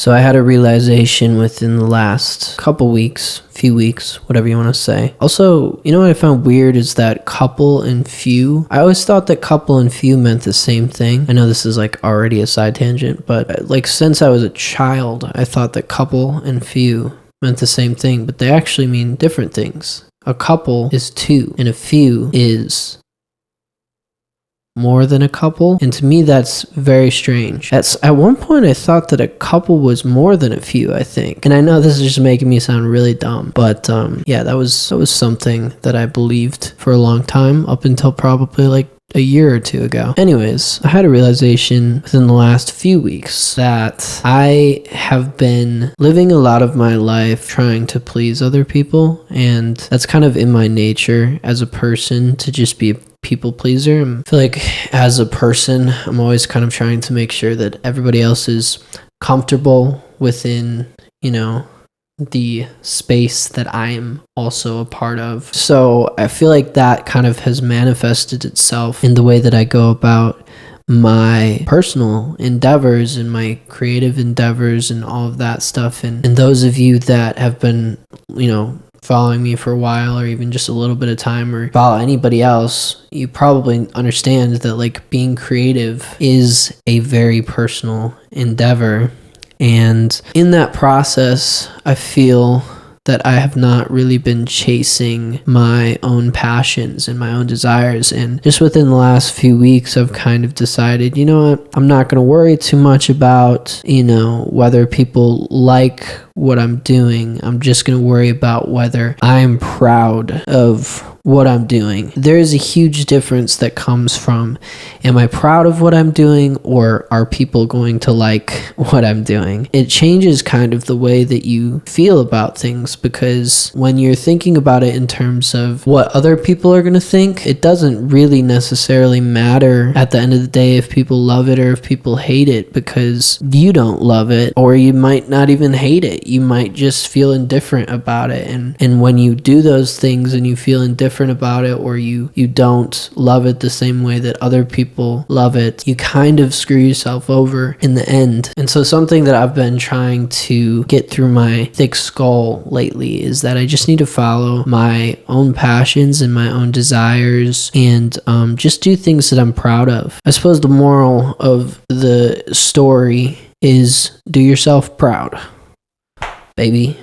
So I had a realization within the last few weeks, whatever you want to say. Also, you know what I found weird is that couple and few. I always thought that couple and few meant the same thing. I know this is like already a side tangent, but like since I was a child, I thought that couple and few meant the same thing, but they actually mean different things. A couple is two, and a few is more than a couple, and to me that's very strange. At one point I thought that a couple was more than a few, I think, and I know this is just making me sound really dumb, but yeah, that was something that I believed for a long time, up until probably like a year or two ago. Anyways, I had a realization within the last few weeks that I have been living a lot of my life trying to please other people, and that's kind of in my nature as a person to just be a people pleaser. I feel like as a person, I'm always kind of trying to make sure that everybody else is comfortable within, you know, the space that I am also a part of. So I feel like that kind of has manifested itself in the way that I go about my personal endeavors and my creative endeavors and all of that stuff. And those of you that have been, you know, following me for a while, or even just a little bit of time, or follow anybody else, you probably understand that like being creative is a very personal endeavor. And in that process, I feel that I have not really been chasing my own passions and my own desires. And just within the last few weeks, I've kind of decided, you know what, I'm not going to worry too much about, you know, whether people like what I'm doing. I'm just going to worry about whether I'm proud of what I'm doing. There is a huge difference that comes from, am I proud of what I'm doing, or are people going to like what I'm doing? It changes kind of the way that you feel about things, because when you're thinking about it in terms of what other people are going to think, it doesn't really necessarily matter at the end of the day if people love it or if people hate it, because you don't love it, or you might not even hate it. You might just feel indifferent about it. And when you do those things and you feel indifferent about it, or you don't love it the same way that other people love it, you kind of screw yourself over in the end. And so something that I've been trying to get through my thick skull lately is that I just need to follow my own passions and my own desires, and just do things that I'm proud of. I suppose the moral of the story is do yourself proud, baby.